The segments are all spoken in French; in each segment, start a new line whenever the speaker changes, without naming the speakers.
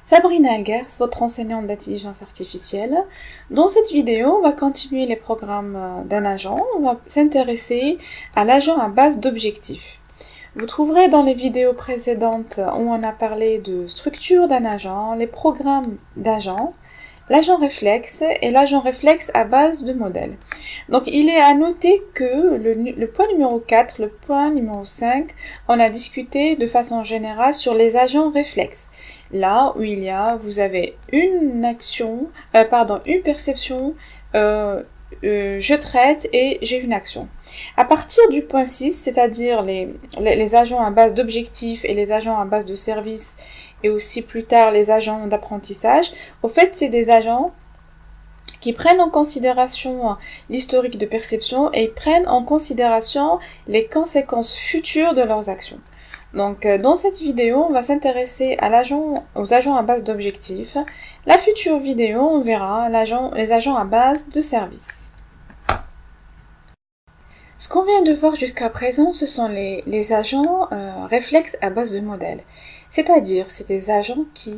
Sabrina Elgers, votre enseignante d'intelligence artificielle. Dans cette vidéo, on va continuer les programmes d'un agent. On va s'intéresser à l'agent à base d'objectifs. Vous trouverez dans les vidéos précédentes où on a parlé de structure d'un agent, les programmes d'agent, l'agent réflexe et l'agent réflexe à base de modèles. Donc il est à noter que le point numéro 4, le point numéro 5, on a discuté de façon générale sur les agents réflexes. Là où vous avez une action, une perception, je traite et j'ai une action. À partir du point 6, c'est-à-dire les agents à base d'objectifs et les agents à base de services, et aussi plus tard les agents d'apprentissage, au fait c'est des agents qui prennent en considération l'historique de perception et prennent en considération les conséquences futures de leurs actions. Donc dans cette vidéo, on va s'intéresser aux agents à base d'objectifs. La future vidéo, on verra les agents à base de services. Ce qu'on vient de voir jusqu'à présent, ce sont les agents réflexes à base de modèles. C'est-à-dire, c'est des agents qui,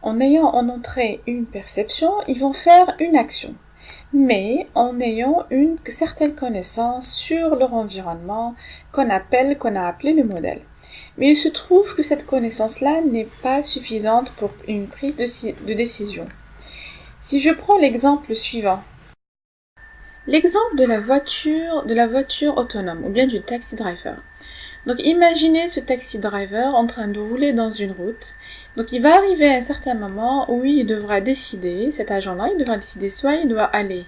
en ayant en entrée une perception, ils vont faire une action, mais en ayant une certaine connaissance sur leur environnement qu'on a appelé le modèle. Mais il se trouve que cette connaissance-là n'est pas suffisante pour une prise de décision. Si je prends l'exemple suivant, l'exemple de la voiture autonome, ou bien du taxi driver. Donc imaginez ce taxi driver en train de rouler dans une route. Donc il va arriver à un certain moment où il devra décider, cet agent-là, il devra décider soit il doit aller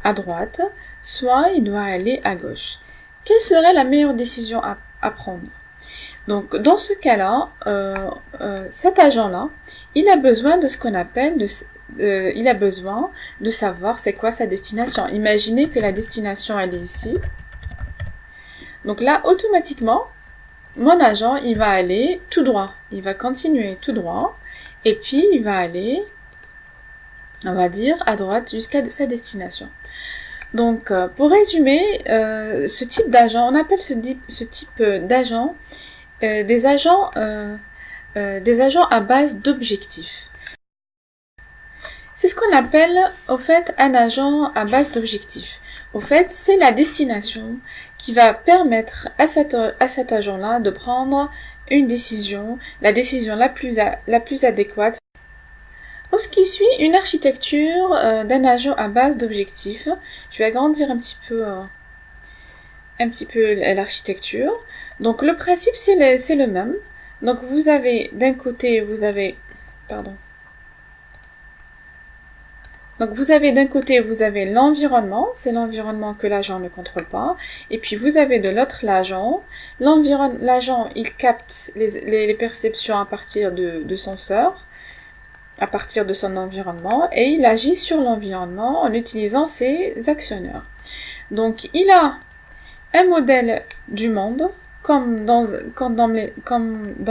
à droite, soit il doit aller à gauche. Quelle serait la meilleure décision à prendre ? Donc dans ce cas-là, cet agent-là, il a besoin de ce qu'on appelle il a besoin de savoir c'est quoi sa destination. Imaginez que la destination elle est ici. Donc là, automatiquement, mon agent, il va aller tout droit. Il va continuer tout droit. Et puis, il va aller, on va dire, à droite jusqu'à sa destination. Donc, pour résumer, ce type d'agent, on appelle ce type d'agent des agents à base d'objectifs. C'est ce qu'on appelle, au fait, un agent à base d'objectifs. Au fait, c'est la destination qui va permettre à cet agent-là de prendre une décision, la décision la plus adéquate. Pour ce qui suit, une architecture d'un agent à base d'objectifs. Je vais agrandir un petit peu l'architecture. Donc le principe c'est le même. Donc vous avez d'un côté vous avez l'environnement, c'est l'environnement que l'agent ne contrôle pas, et puis vous avez de l'autre l'agent. L'agent il capte les perceptions à partir de senseurs, à partir de son environnement, et il agit sur l'environnement en utilisant ses actionneurs. Donc il a un modèle du monde, comme dans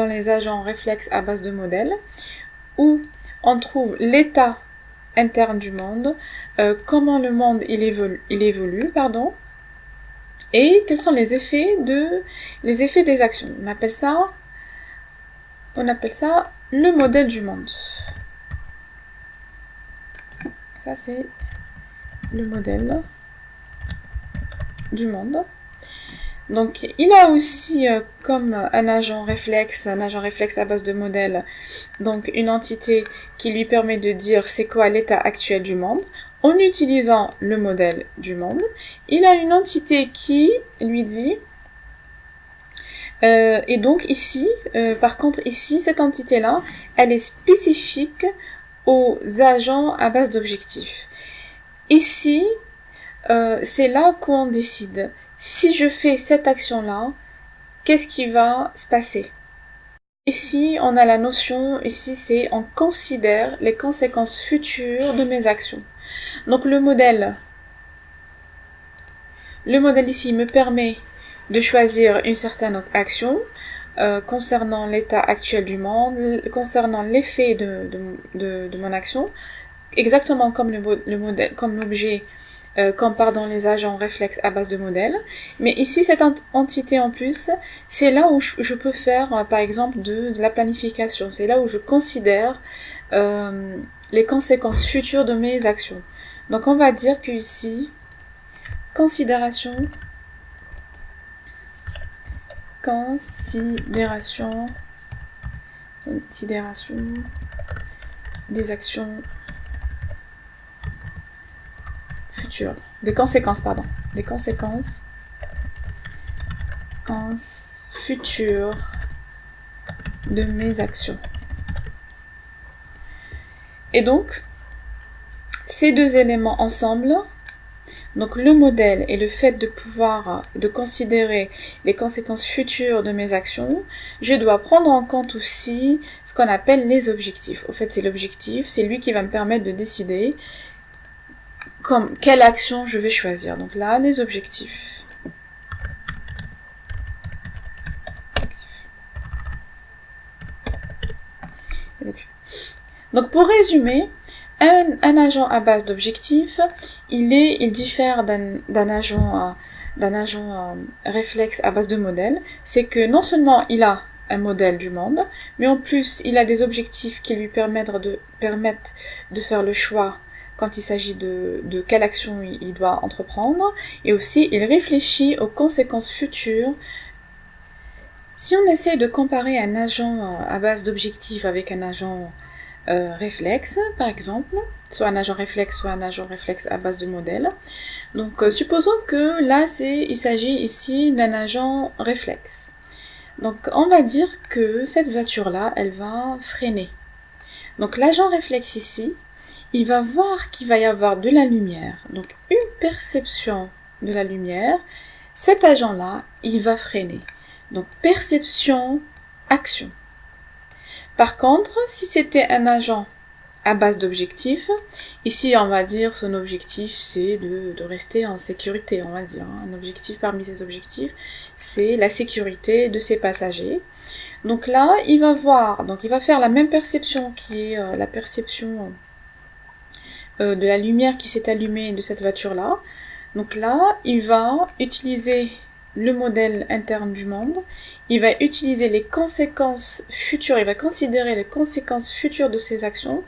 les agents réflexes à base de modèles, où on trouve l'état interne du monde, comment le monde il évolue, et quels sont les effets des actions. On appelle ça le modèle du monde. Ça c'est le modèle du monde. Donc, il a aussi comme un agent réflexe à base de modèle, donc une entité qui lui permet de dire c'est quoi l'état actuel du monde, en utilisant le modèle du monde. Il a une entité qui lui dit, et donc ici, par contre ici, cette entité-là, elle est spécifique aux agents à base d'objectifs. Ici, c'est là qu'on décide. Si je fais cette action-là, qu'est-ce qui va se passer ? Ici, on a la notion, on considère les conséquences futures de mes actions. Donc le modèle ici me permet de choisir une certaine action concernant l'état actuel du monde, concernant l'effet de mon action, exactement comme le modèle, comme l'objet comme pardon les agents réflexes à base de modèles. Mais ici, cette entité en plus, c'est là où je peux faire, par exemple, de la planification. C'est là où je considère les conséquences futures de mes actions. Donc, on va dire que ici, considération des actions futures, des conséquences futures de mes actions. Et donc, ces deux éléments ensemble, donc le modèle et le fait de considérer les conséquences futures de mes actions, je dois prendre en compte aussi ce qu'on appelle les objectifs. Au fait, c'est l'objectif, c'est lui qui va me permettre de décider quelle action je vais choisir. Donc là, les objectifs. Donc pour résumer, un agent à base d'objectifs, il diffère d'un agent réflexe à base de modèle. C'est que non seulement il a un modèle du monde, mais en plus il a des objectifs qui lui permettent de faire le choix quand il s'agit de quelle action il doit entreprendre, et aussi il réfléchit aux conséquences futures. Si on essaie de comparer un agent à base d'objectifs avec un agent réflexe, par exemple, soit un agent réflexe à base de modèle. Donc, supposons que là, il s'agit ici d'un agent réflexe. Donc, on va dire que cette voiture-là, elle va freiner. Donc, l'agent réflexe ici, il va voir qu'il va y avoir de la lumière. Donc, une perception de la lumière, cet agent-là, il va freiner. Donc, perception, action. Par contre, si c'était un agent à base d'objectifs, ici on va dire son objectif c'est de rester en sécurité, on va dire. Un objectif parmi ses objectifs, c'est la sécurité de ses passagers. Donc là, il va faire la même perception qui est la perception de la lumière qui s'est allumée de cette voiture-là. Donc là, il va utiliser le modèle interne du monde, il va utiliser les conséquences futures, il va considérer les conséquences futures de ses actions.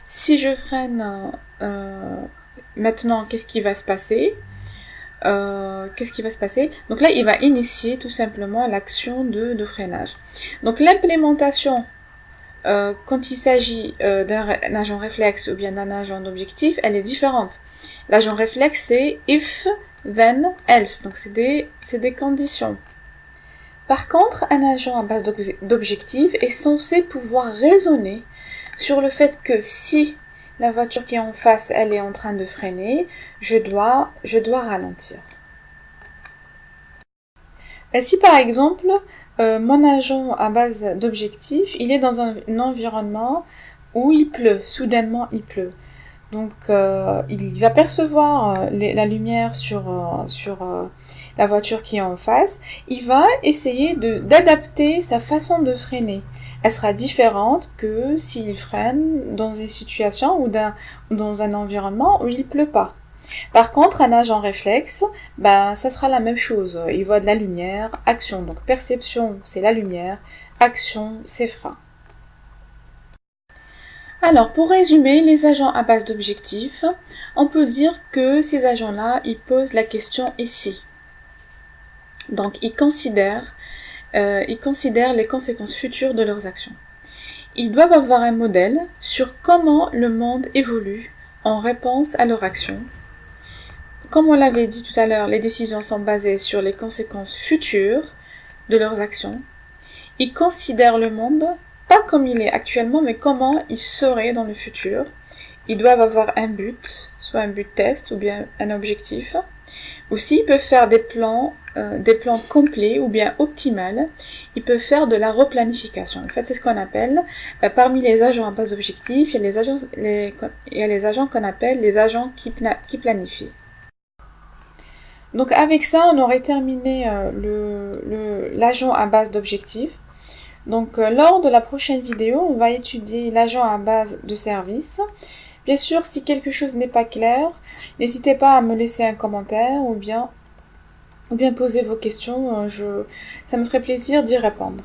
Si je freine maintenant, qu'est-ce qui va se passer? Donc là, il va initier tout simplement l'action de freinage. Donc l'implémentation, quand il s'agit d'un agent réflexe ou bien d'un agent d'objectif, elle est différente. L'agent réflexe, c'est if, then, else. Donc c'est des conditions. Par contre, un agent à base d'objectif est censé pouvoir raisonner sur le fait que si la voiture qui est en face, elle est en train de freiner, je dois ralentir. Et si par exemple, mon agent à base d'objectif, il est dans un environnement où il pleut, soudainement il pleut. Donc il va percevoir la lumière sur la voiture qui est en face, il va essayer d'adapter sa façon de freiner. Elle sera différente que s'il freine dans une situation ou dans un environnement où il pleut pas. Par contre, un agent réflexe, ça sera la même chose. Il voit de la lumière, action. Donc perception, c'est la lumière, action, c'est frein. Alors, pour résumer, les agents à base d'objectifs, on peut dire que ces agents-là, ils posent la question ici. Donc, ils considèrent les conséquences futures de leurs actions. Ils doivent avoir un modèle sur comment le monde évolue en réponse à leur action. Comme on l'avait dit tout à l'heure, les décisions sont basées sur les conséquences futures de leurs actions. Ils considèrent le monde pas comme il est actuellement, mais comment il serait dans le futur. Ils doivent avoir un but, soit un but test ou bien un objectif. Aussi, ils peuvent faire des plans complets ou bien optimales. Ils peuvent faire de la replanification. En fait, c'est ce qu'on appelle, parmi les agents à base d'objectifs, il y a les agents qu'on appelle les agents qui planifient. Donc avec ça, on aurait terminé l'agent à base d'objectifs. Donc lors de la prochaine vidéo, on va étudier l'agent à base de service. Bien sûr, si quelque chose n'est pas clair, n'hésitez pas à me laisser un commentaire ou bien poser vos questions, ça me ferait plaisir d'y répondre.